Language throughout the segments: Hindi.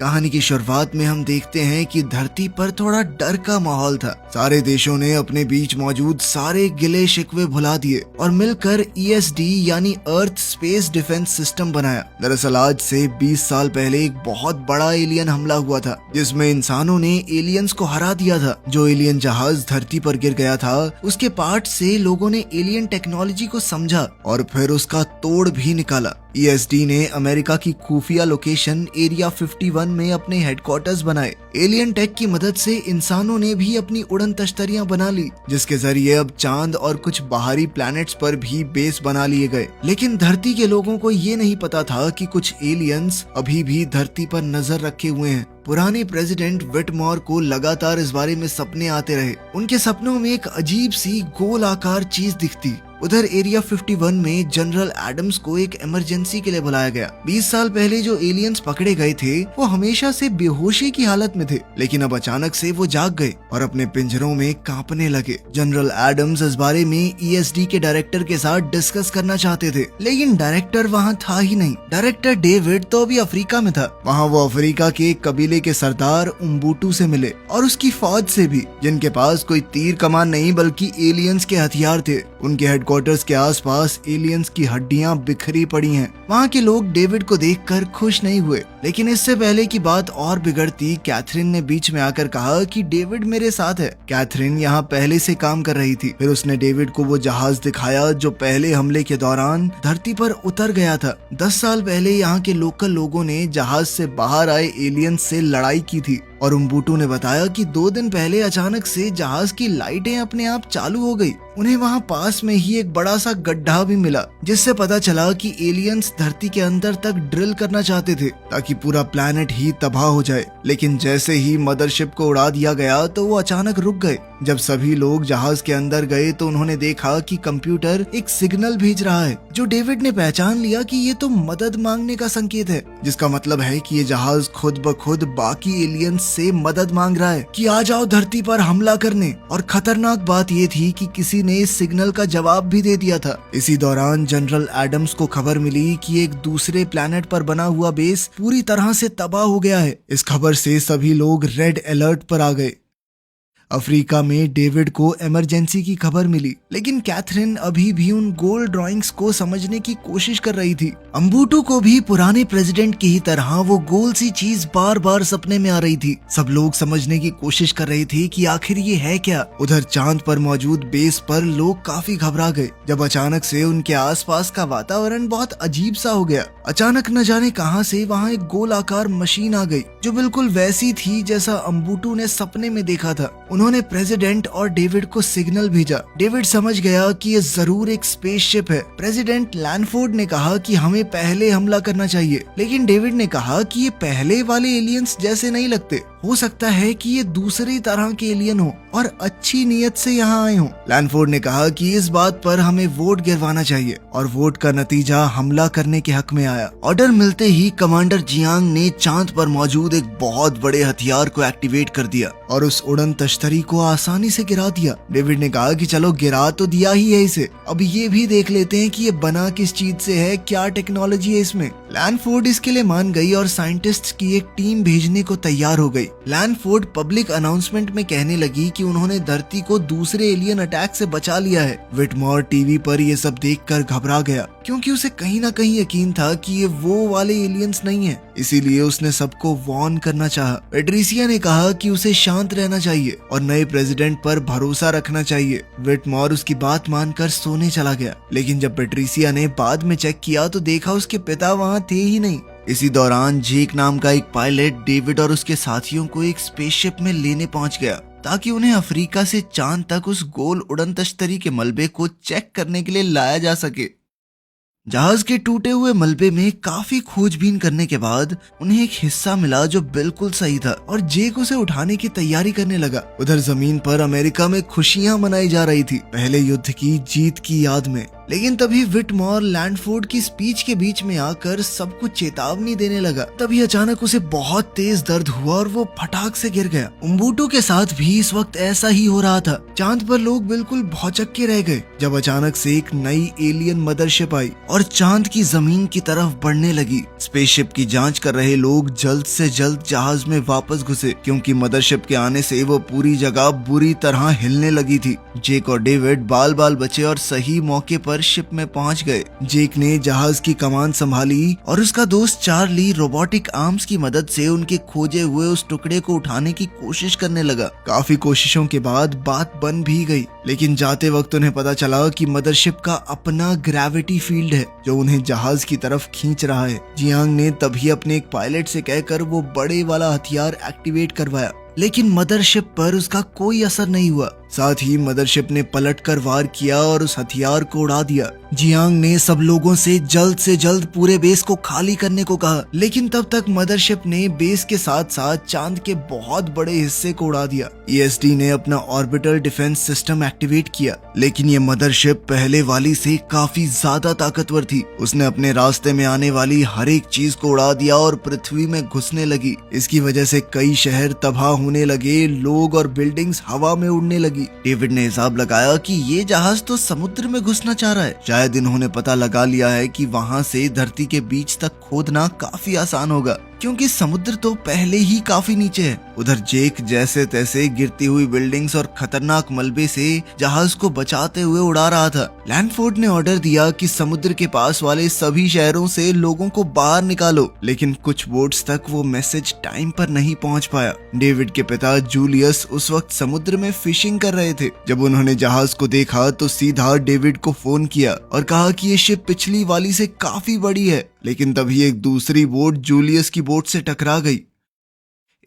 कहानी की शुरुआत में हम देखते हैं कि धरती पर थोड़ा डर का माहौल था। सारे देशों ने अपने बीच मौजूद सारे गिले शिकवे भुला दिए और मिलकर ESD यानी अर्थ स्पेस डिफेंस सिस्टम बनाया। दरअसल आज से 20 साल पहले एक बहुत बड़ा एलियन हमला हुआ था जिसमें इंसानों ने एलियंस को हरा दिया था। जो एलियन जहाज धरती पर गिर गया था उसके पार्ट से लोगों ने एलियन टेक्नोलॉजी को समझा और फिर उसका तोड़ भी निकाला। ESD ने अमेरिका की खुफिया लोकेशन एरिया 51 में अपने हेडक्वार्टर्स बनाए। एलियन टेक की मदद से इंसानों ने भी अपनी उड़न तश्तरियां बना ली जिसके जरिए अब चांद और कुछ बाहरी प्लैनेट्स पर भी बेस बना लिए गए। लेकिन धरती के लोगों को ये नहीं पता था कि कुछ एलियंस अभी भी धरती पर नजर रखे हुए हैं। पुराने प्रेसिडेंट विटमोर को लगातार इस बारे में सपने आते रहे। उनके सपनों में एक अजीब सी गोल आकार चीज दिखती। उधर एरिया 51 में जनरल एडम्स को एक इमरजेंसी के लिए बुलाया गया। 20 साल पहले जो एलियंस पकड़े गए थे वो हमेशा से बेहोशी की हालत में थे, लेकिन अब अचानक से वो जाग गए और अपने पिंजरों में कांपने लगे। जनरल एडम्स इस बारे में ESD के डायरेक्टर के साथ डिस्कस करना चाहते थे, लेकिन डायरेक्टर वहाँ था ही नहीं। डायरेक्टर डेविड तो अभी अफ्रीका में था। वहाँ वो अफ्रीका के कबीले के सरदार उम्बुटू से मिले और उसकी फौज से भी, जिनके पास कोई तीर कमान नहीं बल्कि एलियंस के हथियार थे। उनके हेडक्वार्टर्स के आसपास एलियंस की हड्डियां बिखरी पड़ी हैं। वहाँ के लोग डेविड को देखकर खुश नहीं हुए, लेकिन इससे पहले की बात और बिगड़ती, कैथरीन ने बीच में आकर कहा कि डेविड मेरे साथ है। कैथरीन यहाँ पहले से काम कर रही थी। फिर उसने डेविड को वो जहाज दिखाया जो पहले हमले के दौरान धरती पर उतर गया था। 10 साल पहले यहाँ के लोकल लोगों ने जहाज से बाहर आए एलियंस से लड़ाई की थी और उम्बुटू ने बताया कि 2 दिन पहले अचानक से जहाज की लाइटें अपने आप चालू हो गई। उन्हें वहाँ पास में ही एक बड़ा सा गड्ढा भी मिला जिससे पता चला कि एलियंस धरती के अंदर तक ड्रिल करना चाहते थे ताकि पूरा प्लैनेट ही तबाह हो जाए। लेकिन जैसे ही मदरशिप को उड़ा दिया गया तो वो अचानक रुक गए। जब सभी लोग जहाज के अंदर गए तो उन्होंने देखा कि कंप्यूटर एक सिग्नल भेज रहा है जो डेविड ने पहचान लिया कि ये तो मदद मांगने का संकेत है, जिसका मतलब है कि ये जहाज खुद ब खुद बाकी एलियंस से मदद मांग रहा है कि आ जाओ धरती पर हमला करने। और खतरनाक बात ये थी कि किसी ने इस सिग्नल का जवाब भी दे दिया था। इसी दौरान जनरल एडम्स को खबर मिली कि एक दूसरे प्लैनेट पर बना हुआ बेस पूरी तरह से तबाह हो गया है। इस खबर से सभी लोग रेड अलर्ट पर आ गए। अफ्रीका में डेविड को इमरजेंसी की खबर मिली, लेकिन कैथरीन अभी भी उन गोल ड्राइंग्स को समझने की कोशिश कर रही थी। अम्बुटू को भी पुराने प्रेसिडेंट की ही तरह वो गोल सी चीज बार बार सपने में आ रही थी। सब लोग समझने की कोशिश कर रहे थे कि आखिर ये है क्या। उधर चांद पर मौजूद बेस पर लोग काफी घबरा गए जब अचानक से उनके आसपास का वातावरण बहुत अजीब सा हो गया। अचानक न जाने कहां से वहां एक गोल आकार मशीन आ गई जो बिल्कुल वैसी थी जैसा अम्बुटू ने सपने में देखा था। उन्होंने प्रेसिडेंट और डेविड को सिग्नल भेजा। डेविड समझ गया कि ये जरूर एक स्पेसशिप है। प्रेसिडेंट लैनफोर्ड ने कहा कि हमें पहले हमला करना चाहिए, लेकिन डेविड ने कहा कि ये पहले वाले एलियंस जैसे नहीं लगते। हो सकता है कि ये दूसरी तरह के एलियन हो और अच्छी नीयत से यहाँ आए हों। लैनफोर्ड ने कहा कि इस बात पर हमें वोट गिरवाना चाहिए और वोट का नतीजा हमला करने के हक में आया। ऑर्डर मिलते ही कमांडर जियांग ने चांद पर मौजूद एक बहुत बड़े हथियार को एक्टिवेट कर दिया और उस उड़न तश्तरी को आसानी से गिरा दिया। डेविड ने कहा कि चलो गिरा तो दिया ही है इसे, अब ये भी देख लेते हैं कि ये बना किस चीज से है, क्या टेक्नोलॉजी है इसमें। लैनफोर्ड इसके लिए मान गई और साइंटिस्ट्स की एक टीम भेजने को तैयार हो गई। लैनफोर्ड पब्लिक अनाउंसमेंट में कहने लगी कि उन्होंने धरती को दूसरे एलियन अटैक से बचा लिया है। विटमोर टीवी पर ये सब देखकर घबरा गया क्योंकि उसे कहीं ना कहीं यकीन था कि ये वो वाले एलियंस नहीं है, इसीलिए उसने सबको वार्न करना चाहा। पेट्रिसिया ने कहा कि उसे शांत रहना चाहिए और नए प्रेसिडेंट पर भरोसा रखना चाहिए। विटमोर उसकी बात मानकर सोने चला गया, लेकिन जब पेट्रिसिया ने बाद में चेक किया तो देखा उसके पिता वहाँ थे ही नहीं। इसी दौरान जेक नाम का एक पायलट डेविड और उसके साथियों को एक स्पेसशिप में लेने पहुंच गया ताकि उन्हें अफ्रीका से चांद तक उस गोल उड़न तश्तरी के मलबे को चेक करने के लिए लाया जा सके। जहाज के टूटे हुए मलबे में काफी खोजबीन करने के बाद उन्हें एक हिस्सा मिला जो बिल्कुल सही था और जेक उसे उठाने की तैयारी करने लगा। उधर जमीन पर अमेरिका में खुशियां मनाई जा रही थी, पहले युद्ध की जीत की याद में। लेकिन तभी विटमॉर लैंडफोर्ड की स्पीच के बीच में आकर सबको चेतावनी देने लगा। तभी अचानक उसे बहुत तेज दर्द हुआ और वो फटाक से गिर गया। उम्बूटू के साथ भी इस वक्त ऐसा ही हो रहा था। चांद पर लोग बिल्कुल भौचक्के रह गए जब अचानक से एक नई एलियन मदरशिप आई और चांद की जमीन की तरफ बढ़ने लगी। स्पेसशिप की जांच कर रहे लोग जल्द से जल्द जहाज में वापस घुसे, क्योंकि मदरशिप के आने से वो पूरी जगह बुरी तरह हिलने लगी थी। जेक और डेविड बाल बाल बचे और सही मौके पर शिप में पहुंच गए। जेक ने जहाज की कमान संभाली और उसका दोस्त चार्ली रोबोटिक आर्म्स की मदद से उनके खोजे हुए उस टुकड़े को उठाने की कोशिश करने लगा। काफी कोशिशों के बाद बात बन भी गई, लेकिन जाते वक्त उन्हें पता चला कि मदरशिप का अपना ग्रेविटी फील्ड है जो उन्हें जहाज की तरफ खींच रहा है। जियांग ने तभी अपने एक पायलट से कहकर वो बड़े वाला हथियार एक्टिवेट करवाया, लेकिन मदरशिप पर उसका कोई असर नहीं हुआ। साथ ही मदरशिप ने पलटकर वार किया और उस हथियार को उड़ा दिया। जियांग ने सब लोगों से जल्द पूरे बेस को खाली करने को कहा, लेकिन तब तक मदरशिप ने बेस के साथ साथ चांद के बहुत बड़े हिस्से को उड़ा दिया। ईएसडी ने अपना ऑर्बिटल डिफेंस सिस्टम एक्टिवेट किया, लेकिन ये मदरशिप पहले वाली से काफी ज्यादा ताकतवर थी। उसने अपने रास्ते में आने वाली हर एक चीज को उड़ा दिया और पृथ्वी में घुसने लगी। इसकी वजह से कई शहर तबाह होने लगे, लोग और बिल्डिंग्स हवा में उड़ने लगी। डेविड ने हिसाब लगाया कि ये जहाज तो समुद्र में घुसना चाह रहा है। शायद इन्होंने पता लगा लिया है कि वहां से धरती के बीच तक खोदना काफी आसान होगा, क्योंकि समुद्र तो पहले ही काफी नीचे है। उधर जेक जैसे तैसे गिरती हुई बिल्डिंग्स और खतरनाक मलबे से जहाज को बचाते हुए उड़ा रहा था। लैंडफोर्ड ने ऑर्डर दिया कि समुद्र के पास वाले सभी शहरों से लोगों को बाहर निकालो, लेकिन कुछ बोट्स तक वो मैसेज टाइम पर नहीं पहुंच पाया। डेविड के पिता जूलियस उस वक्त समुद्र में फिशिंग कर रहे थे। जब उन्होंने जहाज को देखा तो सीधा डेविड को फोन किया और कहा कि ये शिप पिछली वाली से काफी बड़ी है, लेकिन तभी एक दूसरी बोट जूलियस की बोट से टकरा गई।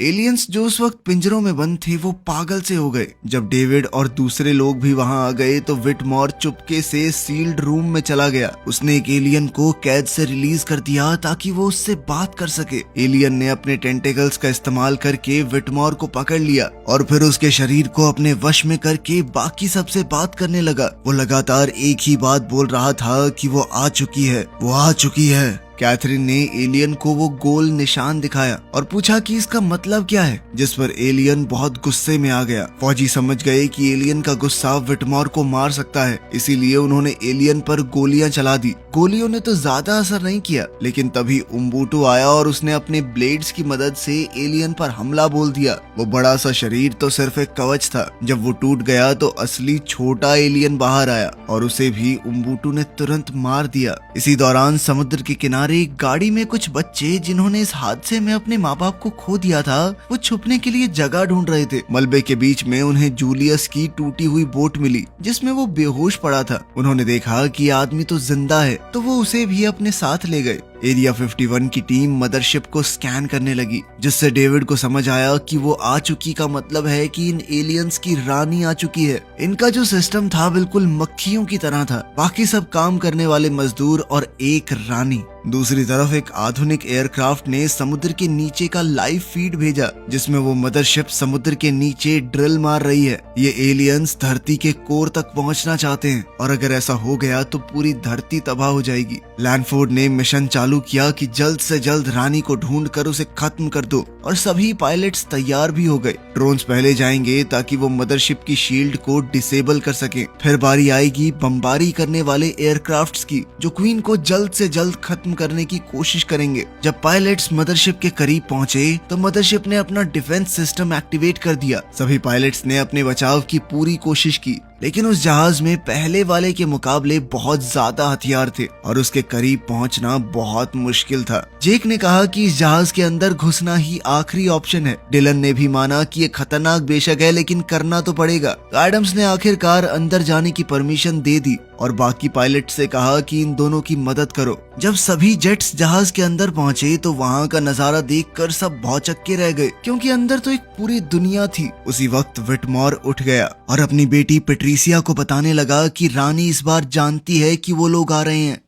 एलियंस जो उस वक्त पिंजरों में बंद थे वो पागल से हो गए। जब डेविड और दूसरे लोग भी वहां आ गए तो विटमॉर चुपके से सील्ड रूम में चला गया। उसने एक एलियन को कैद से रिलीज कर दिया ताकि वो उससे बात कर सके। एलियन ने अपने टेंटेकल्स का इस्तेमाल करके विटमॉर को पकड़ लिया और फिर उसके शरीर को अपने वश में करके बाकी सबसे बात करने लगा। वो लगातार एक ही बात बोल रहा था कि वो आ चुकी है, वो आ चुकी है। कैथरीन ने एलियन को वो गोल निशान दिखाया और पूछा कि इसका मतलब क्या है, जिस पर एलियन बहुत गुस्से में आ गया। फौजी समझ गए कि एलियन का गुस्सा विटमॉर को मार सकता है, इसीलिए उन्होंने एलियन पर गोलियां चला दी। गोलियों ने तो ज्यादा असर नहीं किया, लेकिन तभी उम्बूटू आया और उसने अपने ब्लेड्स की मदद से एलियन पर हमला बोल दिया। वो बड़ा सा शरीर तो सिर्फ एक कवच था। जब वो टूट गया तो असली छोटा एलियन बाहर आया और उसे भी उम्बूटू ने तुरंत मार दिया। इसी दौरान समुद्र के किनारे एक गाड़ी में कुछ बच्चे, जिन्होंने इस हादसे में अपने माँ बाप को खो दिया था, वो छुपने के लिए जगह ढूंढ रहे थे। मलबे के बीच में उन्हें जूलियस की टूटी हुई बोट मिली, जिसमें वो बेहोश पड़ा था। उन्होंने देखा कि आदमी तो जिंदा है, तो वो उसे भी अपने साथ ले गए। एरिया 51 की टीम मदरशिप को स्कैन करने लगी, जिससे डेविड को समझ आया कि वो आ चुकी का मतलब है कि इन एलियंस की रानी आ चुकी है। इनका जो सिस्टम था बिल्कुल मक्खियों की तरह था, बाकी सब काम करने वाले मजदूर और एक रानी। दूसरी तरफ एक आधुनिक एयरक्राफ्ट ने समुद्र के नीचे का लाइव फीड भेजा, जिसमें वो मदरशिप समुद्र के नीचे ड्रिल मार रही है। ये एलियंस धरती के कोर तक पहुंचना चाहते हैं और अगर ऐसा हो गया तो पूरी धरती तबाह हो जाएगी। लैंडफोर्ड ने मिशन चालू किया कि जल्द से जल्द रानी को ढूंढ कर उसे खत्म कर दो और सभी पायलट्स तैयार भी हो गए। ड्रोन्स पहले जाएंगे ताकि वो मदरशिप की शील्ड को डिसेबल कर सके। फिर बारी आएगी बमबारी करने वाले एयरक्राफ्ट्स की, जो क्वीन को जल्द से जल्द खत्म करने की कोशिश करेंगे। जब पायलट्स मदरशिप के करीब पहुंचे तो मदरशिप ने अपना डिफेंस सिस्टम एक्टिवेट कर दिया। सभी पायलट्स ने अपने बचाव की पूरी कोशिश की, लेकिन उस जहाज में पहले वाले के मुकाबले बहुत ज्यादा हथियार थे और उसके करीब पहुंचना बहुत मुश्किल था। जेक ने कहा कि इस जहाज के अंदर घुसना ही आखिरी ऑप्शन है। डिलन ने भी माना कि ये खतरनाक बेशक है, लेकिन करना तो पड़ेगा। एडम्स ने आखिरकार अंदर जाने की परमिशन दे दी और बाकी पायलट से कहा कि इन दोनों की मदद करो। जब सभी जेट्स जहाज के अंदर पहुंचे तो वहां का नजारा देखकर सब भौचक्के रह गए, क्योंकि अंदर तो एक पूरी दुनिया थी। उसी वक्त विटमॉर उठ गया और अपनी बेटी पेट्रिसिया को बताने लगा कि रानी इस बार जानती है कि वो लोग आ रहे हैं।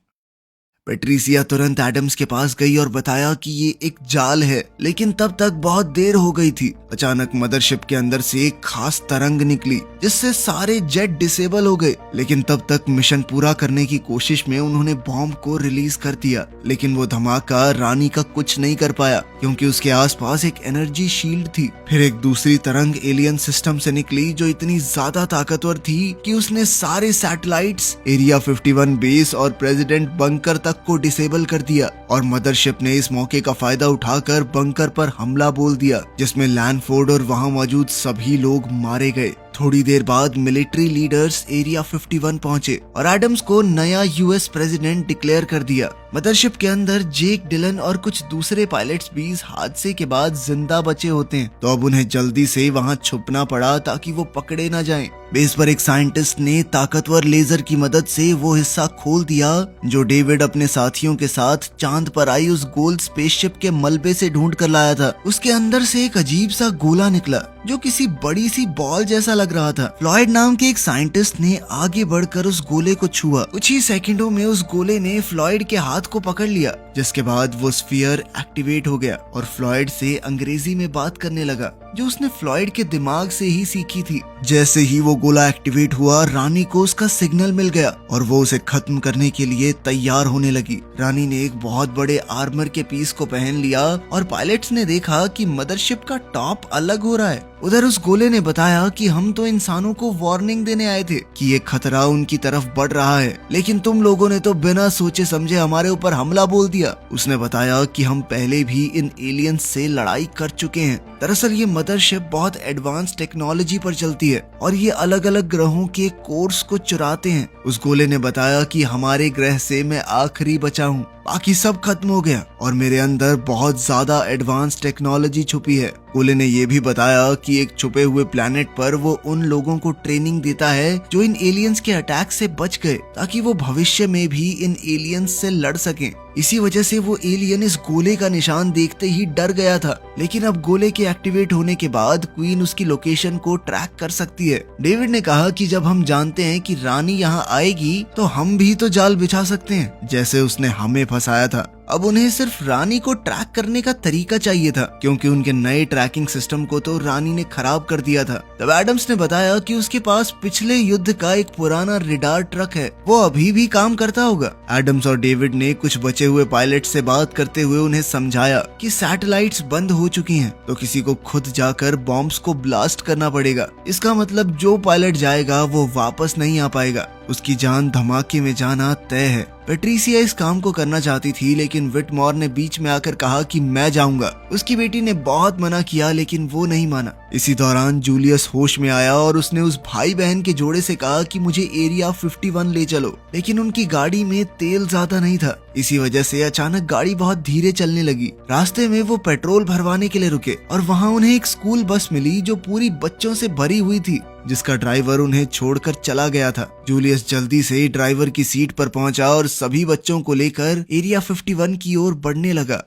पेट्रिसिया तुरंत एडम्स के पास गई और बताया कि ये एक जाल है, लेकिन तब तक बहुत देर हो गई थी। अचानक मदरशिप के अंदर से एक खास तरंग निकली जिससे सारे जेट डिसेबल हो गए, लेकिन तब तक मिशन पूरा करने की कोशिश में उन्होंने बॉम्ब को रिलीज कर दिया। लेकिन वो धमाका रानी का कुछ नहीं कर पाया क्योंकि उसके आसपास एक एनर्जी शील्ड थी। फिर एक दूसरी तरंग एलियन सिस्टम से निकली जो इतनी ज्यादा ताकतवर थी कि उसने सारे सैटेलाइट्स, एरिया 51 बेस और प्रेसिडेंट बंकर तक को डिसेबल कर दिया और मदरशिप ने इस मौके का फायदा उठाकर बंकर पर हमला बोल दिया, जिसमें लैंडफोर्ड और वहां मौजूद सभी लोग मारे गए। थोड़ी देर बाद मिलिट्री लीडर्स एरिया 51 पहुंचे और एडम्स को नया यूएस प्रेसिडेंट डिक्लेयर कर दिया। मदरशिप के अंदर जेक डिलन और कुछ दूसरे पायलट्स भी इस हादसे के बाद जिंदा बचे होते हैं, तो अब उन्हें जल्दी से वहां छुपना पड़ा ताकि वो पकड़े न जाएं। बेस पर एक साइंटिस्ट ने ताकतवर लेजर की मदद से वो हिस्सा खोल दिया जो डेविड अपने साथियों के साथ चांद पर आई उस गोल्ड स्पेसशिप के मलबे से ढूंढ कर लाया था। उसके अंदर से एक अजीब सा गोला निकला जो किसी बड़ी सी बॉल जैसा लग रहा था। फ्लॉयड नाम के एक साइंटिस्ट ने आगे बढ़कर उस गोले को छुआ। कुछ ही सेकंडों में उस गोले ने फ्लॉयड के हाथ को पकड़ लिया, जिसके बाद वो स्फीयर एक्टिवेट हो गया और फ्लॉयड से अंग्रेजी में बात करने लगा जो उसने फ्लॉयड के दिमाग से ही सीखी थी। जैसे ही वो गोला एक्टिवेट हुआ, रानी को उसका सिग्नल मिल गया और वो उसे खत्म करने के लिए तैयार होने लगी। रानी ने एक बहुत बड़े आर्मर के पीस को पहन लिया और पायलट्स ने देखा कि मदरशिप का टॉप अलग हो रहा है। उधर उस गोले ने बताया कि हम तो इंसानों को वार्निंग देने आए थे कि ये खतरा उनकी तरफ बढ़ रहा है, लेकिन तुम लोगों ने तो बिना सोचे समझे हमारे ऊपर हमला बोल दिया। उसने बताया कि हम पहले भी इन एलियंस से लड़ाई कर चुके हैं। दरअसल ये मदरशिप बहुत एडवांस टेक्नोलॉजी पर चलती है और ये अलग अलग ग्रहों के कोर्स को चुराते हैं। उस गोले ने बताया कि हमारे ग्रह से मैं आखिरी बचा हूँ, बाकी सब खत्म हो गया और मेरे अंदर बहुत ज्यादा एडवांस टेक्नोलॉजी छुपी है। गोले ने यह भी बताया कि एक छुपे हुए प्लेनेट पर वो उन लोगों को ट्रेनिंग देता है जो इन एलियंस के अटैक से बच गए, ताकि वो भविष्य में भी इन एलियंस से लड़ सकें। इसी वजह से वो एलियन इस गोले का निशान देखते ही डर गया था, लेकिन अब गोले के एक्टिवेट होने के बाद क्वीन उसकी लोकेशन को ट्रैक कर सकती है। डेविड ने कहा कि जब हम जानते हैं कि रानी यहाँ आएगी तो हम भी तो जाल बिछा सकते हैं, जैसे उसने हमें फंसाया था। अब उन्हें सिर्फ रानी को ट्रैक करने का तरीका चाहिए था, क्योंकि उनके नए ट्रैकिंग सिस्टम को तो रानी ने खराब कर दिया था। तब एडम्स ने बताया कि उसके पास पिछले युद्ध का एक पुराना रिडार ट्रक है, वो अभी भी काम करता होगा। एडम्स और डेविड ने कुछ बचे हुए पायलट से बात करते हुए उन्हें समझाया कि सैटेलाइट्स बंद हो चुकी हैं, तो किसी को खुद जाकर बॉम्ब्स को ब्लास्ट करना पड़ेगा। इसका मतलब जो पायलट जाएगा वो वापस नहीं आ पाएगा, उसकी जान धमाके में जाना तय है। पेट्रिसिया इस काम को करना चाहती थी, लेकिन विटमॉर ने बीच में आकर कहा कि मैं जाऊंगा। उसकी बेटी ने बहुत मना किया, लेकिन वो नहीं माना। इसी दौरान जूलियस होश में आया और उसने उस भाई बहन के जोड़े से कहा कि मुझे एरिया 51 ले चलो, लेकिन उनकी गाड़ी में तेल ज्यादा नहीं था। इसी वजह से अचानक गाड़ी बहुत धीरे चलने लगी। रास्ते में वो पेट्रोल भरवाने के लिए रुके और वहाँ उन्हें एक स्कूल बस मिली जो पूरी बच्चों से भरी हुई थी, जिसका ड्राइवर उन्हें छोड़कर चला गया था। जूलियस जल्दी से ड्राइवर की सीट पर पहुंचा और सभी बच्चों को लेकर एरिया 51 की ओर बढ़ने लगा।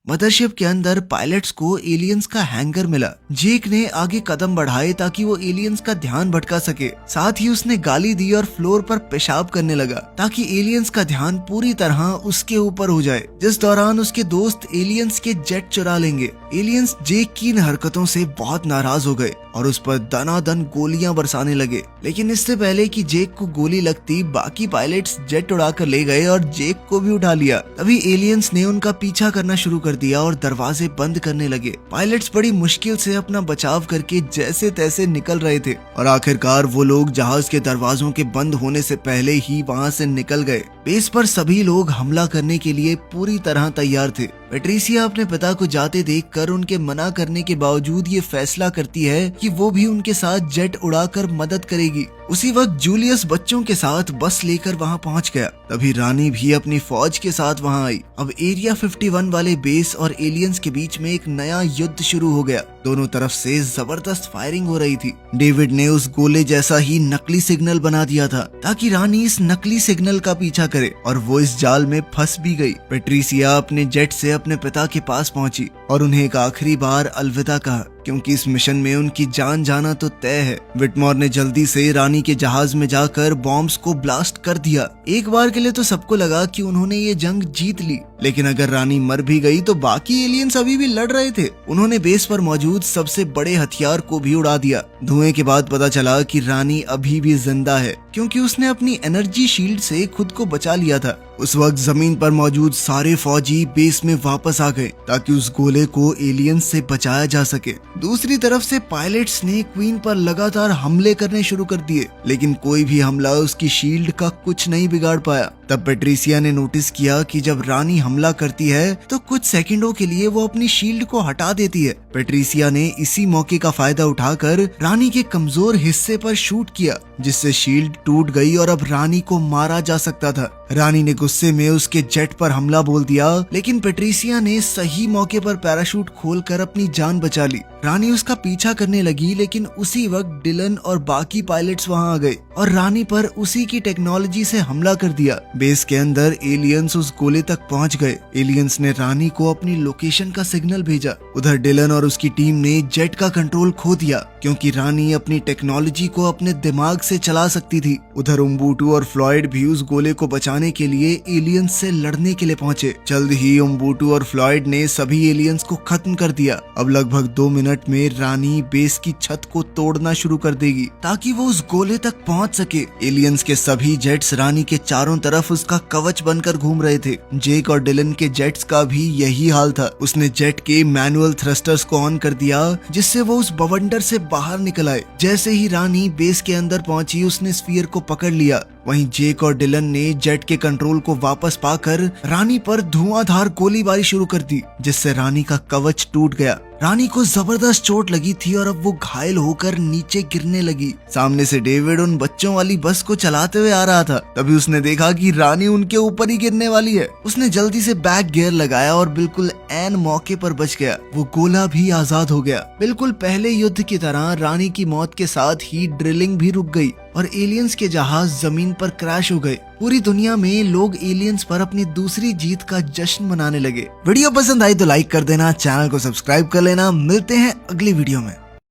मदरशिप के अंदर पायलट्स को एलियंस का हैंगर मिला। जेक ने आगे कदम बढ़ाए ताकि वो एलियंस का ध्यान भटका सके। साथ ही उसने गाली दी और फ्लोर पर पेशाब करने लगा ताकि एलियंस का ध्यान पूरी तरह उसके ऊपर हो जाए, जिस दौरान उसके दोस्त एलियंस के जेट चुरा लेंगे। एलियंस जेक की इन हरकतों से बहुत नाराज हो गए और उस पर दनादन गोलियां बरसाने लगे, लेकिन इससे पहले कि जेक को गोली लगती, बाकी पायलट्स जेट उड़ाकर ले गए और जेक को भी उठा लिया। तभी एलियंस ने उनका पीछा करना शुरू कर दिया और दरवाजे बंद करने लगे। पायलट्स बड़ी मुश्किल से अपना बचाव करके जैसे तैसे निकल रहे थे और आखिरकार वो लोग जहाज के दरवाजों के बंद होने से पहले ही वहां से निकल गए। बेस पर सभी लोग हमला करने के लिए पूरी तरह तैयार थे। पेट्रिसिया अपने पिता को जाते देखकर उनके मना करने के बावजूद ये फैसला करती है कि वो भी उनके साथ जेट उड़ाकर मदद करेगी। उसी वक्त जूलियस बच्चों के साथ बस लेकर वहां पहुंच गया। तभी रानी भी अपनी फौज के साथ वहां आई। अब एरिया 51 वाले बेस और एलियंस के बीच में एक नया युद्ध शुरू हो गया। दोनों तरफ से जबरदस्त फायरिंग हो रही थी। डेविड ने उस गोले जैसा ही नकली सिग्नल बना दिया था ताकि रानी इस नकली सिग्नल का पीछा करे, और वो इस जाल में फंस भी गई। पेट्रिसिया अपने जेट से अपने पिता के पास पहुंची और उन्हें एक आखिरी बार अलविदा कहा, क्योंकि इस मिशन में उनकी जान जाना तो तय है। विटमोर ने जल्दी से रानी के जहाज में जाकर बॉम्ब्स को ब्लास्ट कर दिया। एक बार के लिए तो सबको लगा कि उन्होंने ये जंग जीत ली, लेकिन अगर रानी मर भी गई तो बाकी एलियंस अभी भी लड़ रहे थे। उन्होंने बेस पर मौजूद सबसे बड़े हथियार को भी उड़ा दिया। धुएं के बाद पता चला कि रानी अभी भी जिंदा है, क्योंकि उसने अपनी एनर्जी शील्ड से खुद को बचा लिया था। उस वक्त जमीन पर मौजूद सारे फौजी बेस में वापस आ गए ताकि उस गोले को एलियंस से बचाया जा सके। दूसरी तरफ से पायलट्स ने क्वीन पर लगातार हमले करने शुरू कर दिए, लेकिन कोई भी हमला उसकी शील्ड का कुछ नहीं बिगाड़ पाया। तब पेट्रिसिया ने नोटिस किया कि जब रानी हमला करती है तो कुछ सेकंडों के लिए वो अपनी शील्ड को हटा देती है। पेट्रिसिया ने इसी मौके का फायदा उठाकर रानी के कमजोर हिस्से पर शूट किया, जिससे शील्ड टूट गई और अब रानी को मारा जा सकता था। रानी ने गुस्से में उसके जेट पर हमला बोल दिया, लेकिन पेट्रिसिया ने सही मौके पर पैराशूट खोलकर अपनी जान बचा ली। रानी उसका पीछा करने लगी, लेकिन उसी वक्त डिलन और बाकी पायलट्स वहां आ गए और रानी पर उसी की टेक्नोलॉजी से हमला कर दिया। बेस के अंदर एलियंस उस गोले तक पहुंच गए। एलियंस ने रानी को अपनी लोकेशन का सिग्नल भेजा। उधर डिलन और उसकी टीम ने जेट का कंट्रोल खो दिया, क्योंकि रानी अपनी टेक्नोलॉजी को अपने दिमाग से चला सकती थी। उधर उम्बुटू और फ्लॉयड भी उस गोले को बचाने के लिए एलियंस से लड़ने के लिए पहुंचे। जल्द ही उम्बुटू और फ्लॉयड ने सभी एलियंस को खत्म कर दिया। अब लगभग 2 मिनट में रानी बेस की छत को तोड़ना शुरू कर देगी ताकि वो उस गोले तक पहुंच सके। एलियंस के सभी जेट्स रानी के चारों तरफ उसका कवच बनकर घूम रहे थे। जेक और डिलन के जेट्स का भी यही हाल था। उसने जेट के मैनुअल थ्रस्टर्स को ऑन कर दिया, जिससे वो उस बवंडर से बाहर निकल आए। जैसे ही रानी बेस के अंदर पहुंची, उसने स्फीयर को पकड़ लिया। वहीं जेक और डिलन ने जेट के कंट्रोल को वापस पाकर रानी पर धुआंधार गोलीबारी शुरू कर दी, जिससे रानी का कवच टूट गया। रानी को जबरदस्त चोट लगी थी और अब वो घायल होकर नीचे गिरने लगी। सामने से डेविड उन बच्चों वाली बस को चलाते हुए आ रहा था। तभी उसने देखा कि रानी उनके ऊपर ही गिरने वाली है। उसने जल्दी से बैक गियर लगाया और बिल्कुल ऐन मौके पर बच गया। वो गोला भी आजाद हो गया। बिल्कुल पहले युद्ध की तरह रानी की मौत के साथ ही ड्रिलिंग भी रुक गई और एलियंस के जहाज जमीन पर क्रैश हो गए। पूरी दुनिया में लोग एलियंस पर अपनी दूसरी जीत का जश्न मनाने लगे। वीडियो पसंद आई तो लाइक कर देना, चैनल को सब्सक्राइब कर लेना। मिलते हैं अगली वीडियो में।